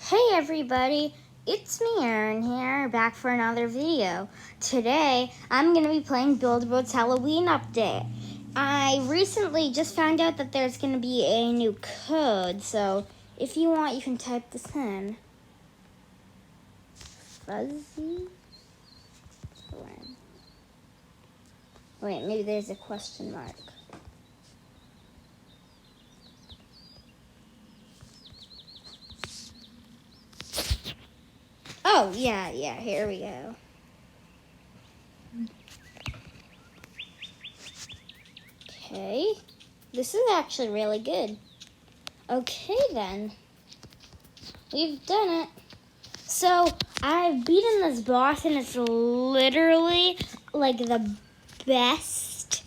Hey everybody, it's me Aaron here, back for another video. Today, I'm going to be playing Build-A-Boat's Halloween update. I recently just found out that there's going to be a new code, so if you want, you can type this in. Fuzzy? Wait, maybe there's a question mark. Oh, yeah, here we go. Okay, this is actually really good. Okay then, we've done it. So, I've beaten this boss and it's literally like the best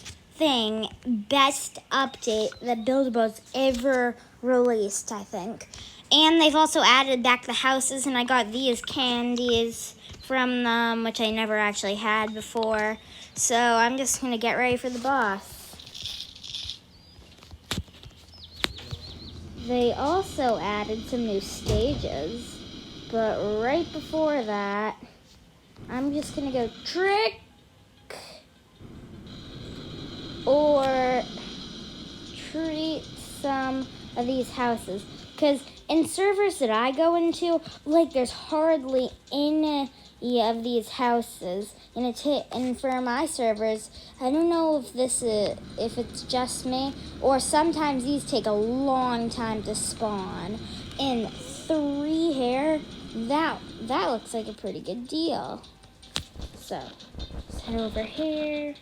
update that Build-A-Boat's ever released, I think. And they've also added back the houses, and I got these candies from them, which I never actually had before. So I'm just going to get ready for the boss. They also added some new stages, but right before that, I'm just going to go trick or treat some of these houses. Because in servers that I go into, like, there's hardly any of these houses. And for my servers, I don't know if it's just me, or sometimes these take a long time to spawn. And 3 hair, that looks like a pretty good deal. So, let's head over here.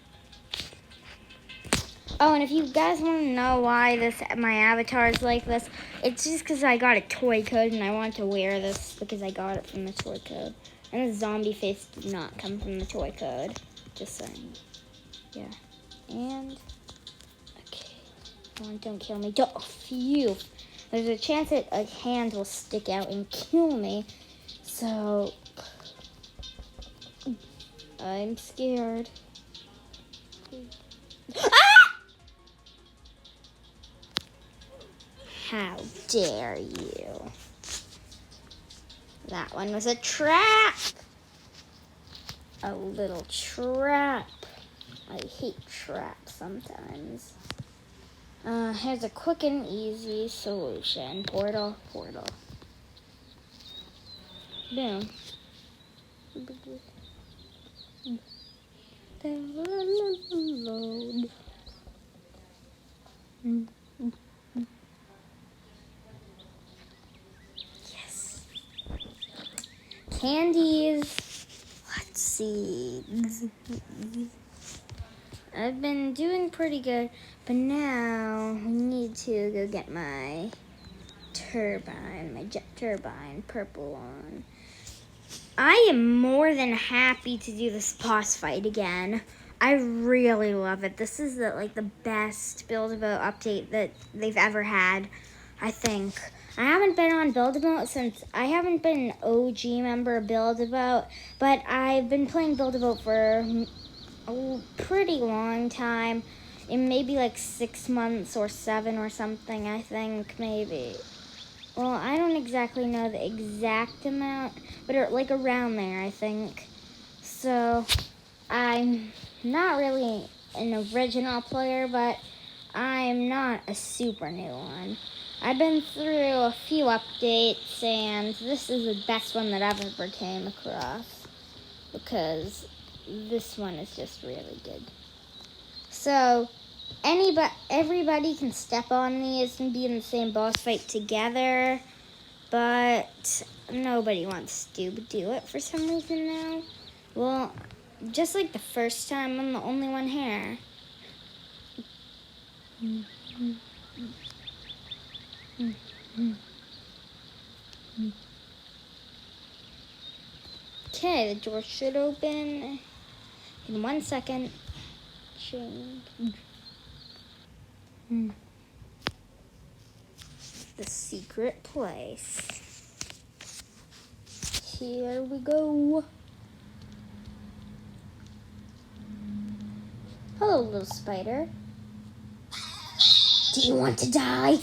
Oh, and if you guys want to know why my avatar is like this, it's just because I got a toy code and I want to wear this because I got it from the toy code. And the zombie face did not come from the toy code. Just saying. Yeah. And, okay. Come on, don't kill me. Don't. Phew. There's a chance that a hand will stick out and kill me. So, I'm scared. How dare you? That one was a trap. A little trap. I hate traps sometimes. Here's a quick and easy solution. Portal. Boom. Load. Candies. Let's see. I've been doing pretty good, but now we need to go get my turbine, my jet turbine, purple one. I am more than happy to do this boss fight again. I really love it. This is the best Build-A-Boat update that they've ever had, I think. I haven't been on Build-A-Boat since I haven't been an OG member of Build-A-Boat, but I've been playing Build-A-Boat for a pretty long time, in maybe like 6 months or 7 or something, I think, maybe. Well, I don't exactly know the exact amount, but like around there, I think. So, I'm not really an original player, but I'm not a super new one. I've been through a few updates, and this is the best one that I've ever came across, because this one is just really good. So, everybody can step on these and be in the same boss fight together, but nobody wants to do it for some reason now. Well, just like the first time, I'm the only one here. Okay, the door should open in 1 second. The secret place. Here we go. Hello, little spider. Do you want to die?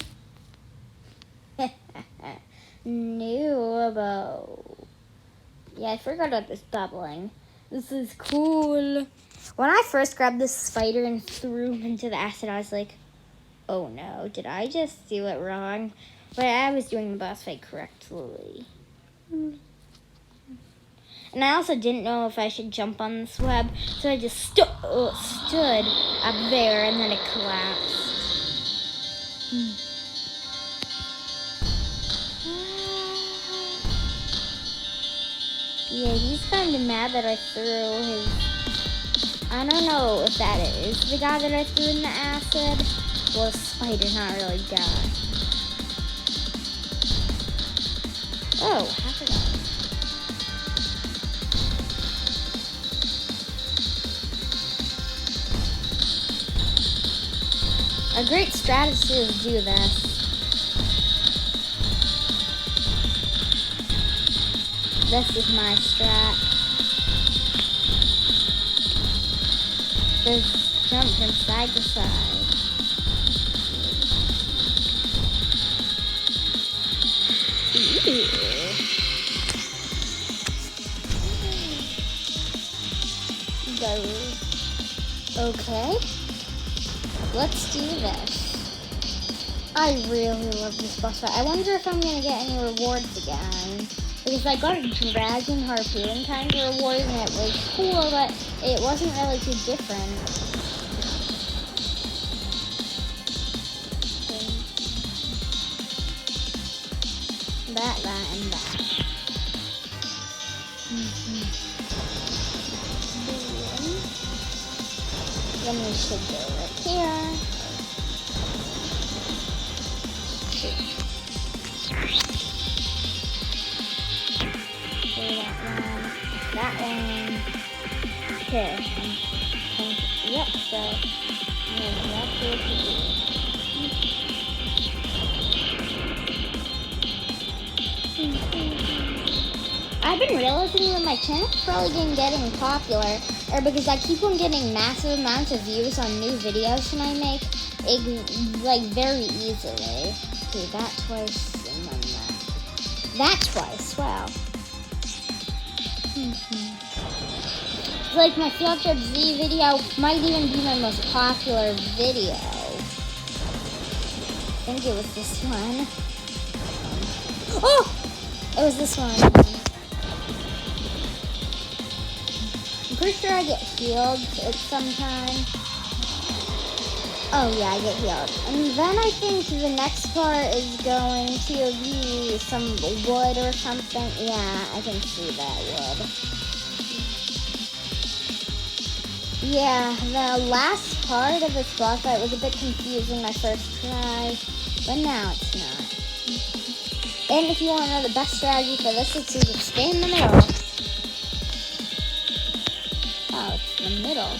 No, Bobo. Yeah, I forgot about this bubbling. This is cool. When I first grabbed this spider and threw him into the acid, I was like, oh no, did I just do it wrong? But I was doing the boss fight correctly. And I also didn't know if I should jump on this web, so I just stood up there and then it collapsed. Yeah, he's kind of mad that I threw his... I don't know if that is the guy that I threw in the acid. Well, the spider, not really guy. Oh, half a dollar. A great strategy is to do this. This is my strat. Just jump from side to side. Ooh. Go. Okay. Let's do this. I really love this boss fight. I wonder if I'm gonna get any rewards again. Because I got a dragon harpoon kind of reward and it was cool, but it wasn't really too different. That, and that. Then we should go right here. That one. Here. Yep, so exactly what to do. I've been realizing that my channel's probably been getting popular, or because I keep on getting massive amounts of views on new videos when I make it, like, very easily. Okay, that twice, and then that twice, wow. Like, my Field Trip Z video might even be my most popular video. I think it was this one. Oh! It was this one. I'm pretty sure I get healed at some time. Oh yeah, I get healed. And then I think the next part is going to be some wood or something. Yeah, I can see that wood. Yeah, the last part of this boss fight was a bit confusing my first try, but now it's not. And if you want to know the best strategy for this, is to just stay in the middle. Oh, it's the middle.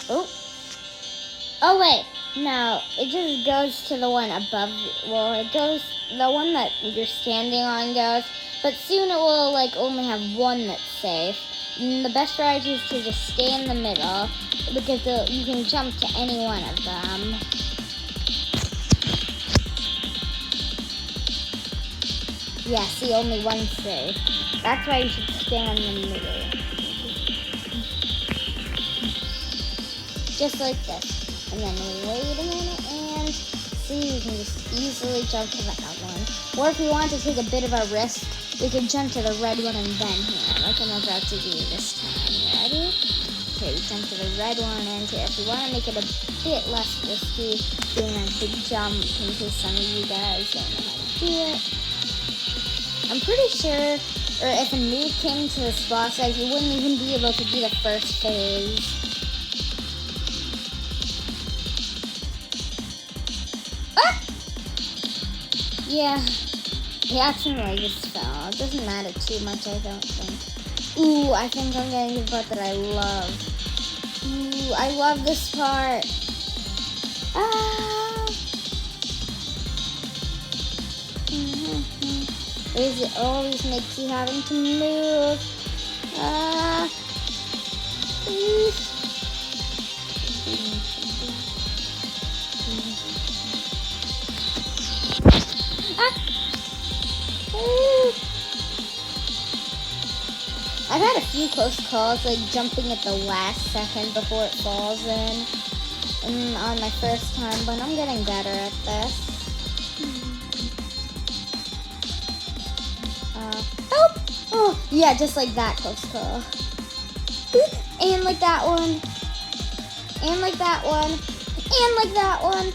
Oh. Oh, wait. No, it just goes to the one above. Well, it goes, the one that you're standing on goes, but soon it will, like, only have one that's safe. And the best strategy is to just stay in the middle, because you can jump to any one of them. Yeah, see, only one's safe. That's why you should stand in the middle. Just like this. And then wait a minute, and see, you can just easily jump to that one. Or if you want to take a bit of a risk, we can jump to the red one and then here, like I'm about to do this time. Ready? Okay, we jump to the red one, and if you want to make it a bit less risky, doing a big jump in case some of you guys don't know how to do it. I'm pretty sure, or if a noob came to this boss fight, you wouldn't even be able to do the first phase. Ah! Yeah, he accidentally just fell. It doesn't matter too much, I don't think. Ooh, I think I'm getting the part that I love. Ooh, I love this part. Ah! It always makes you having to move. Ah. Ah. I've had a few close calls, like jumping at the last second before it falls in on my first time, but I'm getting better at this. Help! Oh, yeah, just like that close call. And like that one. And like that one. And like that one.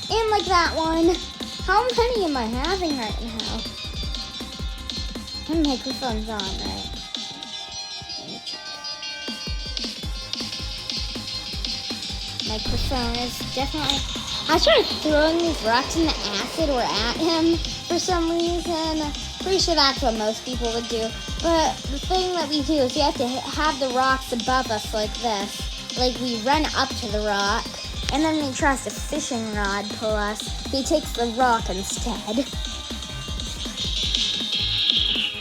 And like that one. How many am I having right now? My microphone's on, right? Let me check. Microphone is definitely... I started throwing these rocks in the acid or at him for some reason. Pretty sure that's what most people would do. But the thing that we do is you have to have the rocks above us like this. Like we run up to the rock, and then he tries to fishing rod pull us. He takes the rock instead.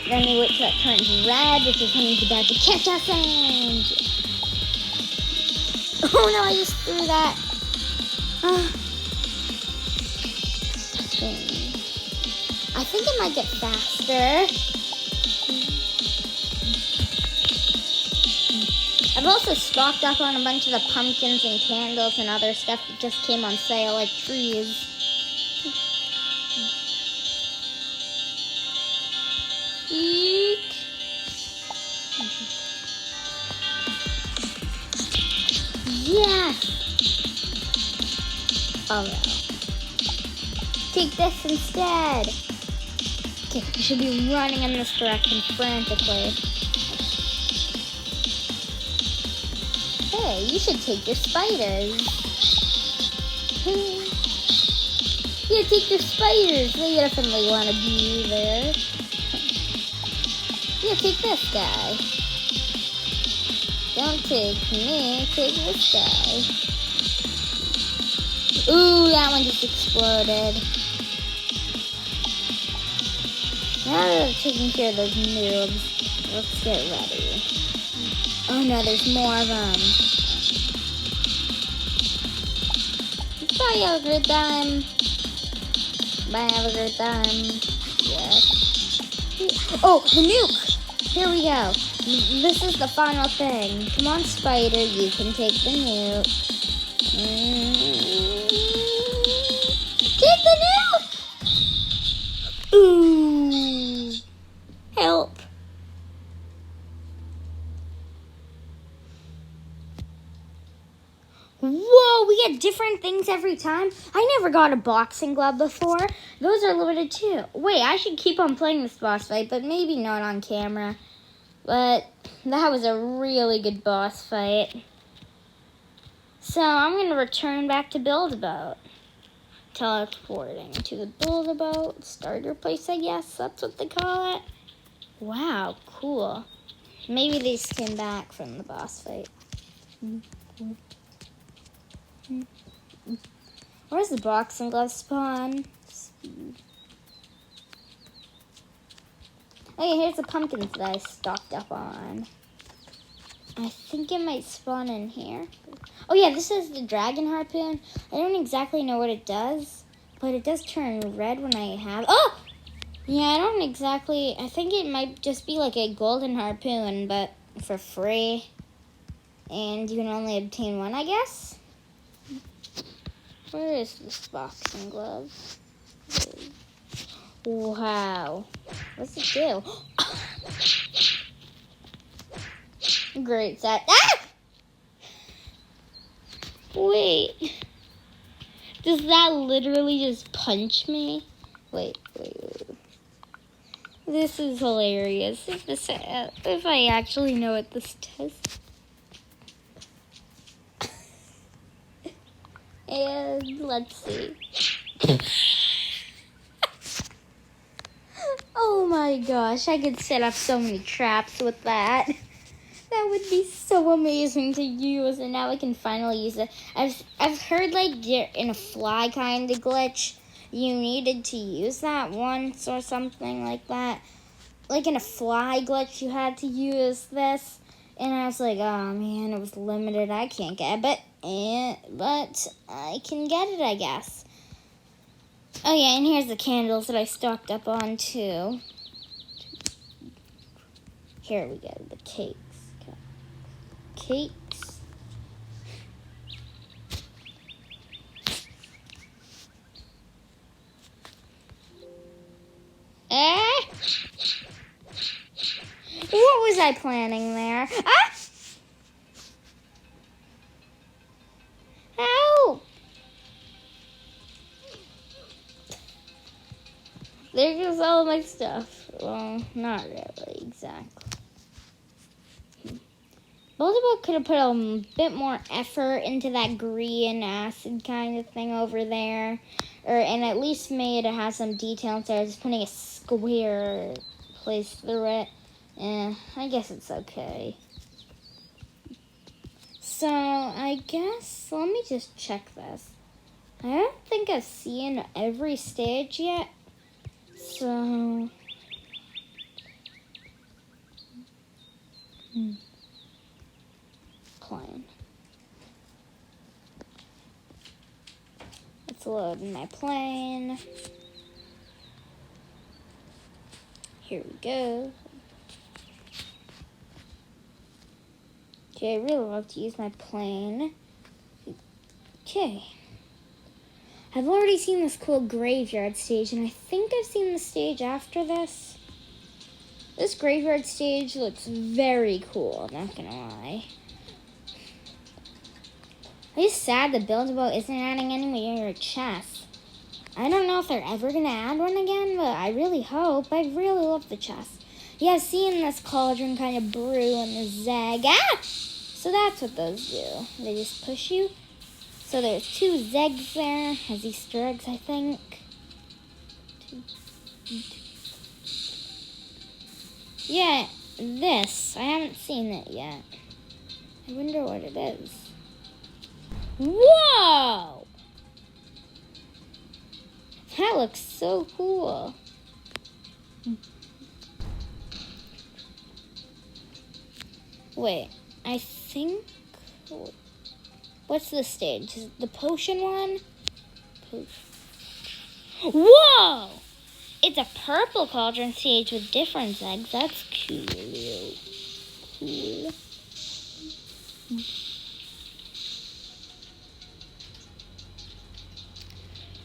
Then he waits till it turns red, which is when he's about to catch us and... Oh no, I just threw that. I think it might get faster. I've also stocked up on a bunch of the pumpkins and candles and other stuff that just came on sale, like trees. Eek. Yes! Oh no. Take this instead. Okay, you should be running in this direction frantically. Hey, you should take your spiders. Yeah, take your spiders. They definitely want to be there. Yeah, take this guy. Don't take me, take this guy. Ooh, that one just exploded. Now that I've taken care of those noobs, let's get ready. Oh no, there's more of them. Bye, have a good time. Bye, have a good time. Yes. Oh, the nuke! Here we go. This is the final thing. Come on, Spider, you can take the nuke. Take the nuke! Ooh. Help. Whoa, we get different things every time. I never got a boxing glove before. Those are limited too. Wait, I should keep on playing this boss fight, but maybe not on camera. But that was a really good boss fight. So I'm going to return back to Build-A-Boat. Teleporting to the Build-A-Boat starter place, I guess. That's what they call it. Wow, cool. Maybe they just came back from the boss fight. Where's the boxing glove spawn? Okay, here's the pumpkins that I stocked up on. I think it might spawn in here. Oh yeah, this is the dragon harpoon. I don't exactly know what it does, but it does turn red when I have... Oh! Yeah, I don't exactly... I think it might just be like a golden harpoon, but for free. And you can only obtain one, I guess? Where is this boxing glove? Wow. What's it do? Great set. Ah! Wait. Does that literally just punch me? Wait. This is hilarious. If I actually know what this does. And let's see. Oh my gosh, I could set up so many traps with that. That would be so amazing to use, and now I can finally use it. I've heard like in a fly kind of glitch, you needed to use that once or something like that. Like in a fly glitch, you had to use this, and I was like, oh man, it was limited. I can't get it, but I can get it, I guess. Oh yeah, and here's the candles that I stocked up on too. Here we go, the cakes. Cakes. What was I planning there? Ah! Help! There goes all my stuff. Well, not really, exactly. Build-A-Boat could have put a bit more effort into that green acid kind of thing over there. And at least made it have some detail instead of just putting a square place through it. I guess it's okay. So, I guess, let me just check this. I don't think I've seen every stage yet. So, plane. Let's load my plane. Here we go. Okay, I really love to use my plane. Okay. I've already seen this cool graveyard stage, and I think I've seen the stage after this. This graveyard stage looks very cool, not gonna lie. I'm just sad that Build-A-Boat isn't adding any more chests. I don't know if they're ever gonna add one again, but I really hope. I really love the chest. Yeah, seeing this cauldron kind of brew and the zeg. Ah! So that's what those do. They just push you. So there's 2 zegs there as Easter eggs, I think. Yeah, this. I haven't seen it yet. I wonder what it is. Whoa! That looks so cool. Wait, I think... What's the stage? Is it the potion one? Whoa! It's a purple cauldron stage with different eggs. That's cool. Cool.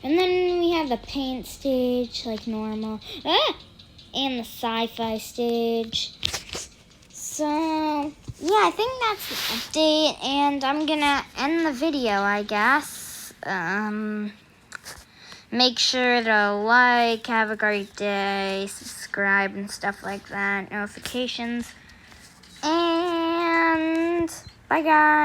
And then we have the paint stage, like normal. Ah! And the sci-fi stage. So, yeah, I think that's the update. And I'm going to end the video, I guess. Make sure to like, have a great day, subscribe, and stuff like that. Notifications. And bye, guys.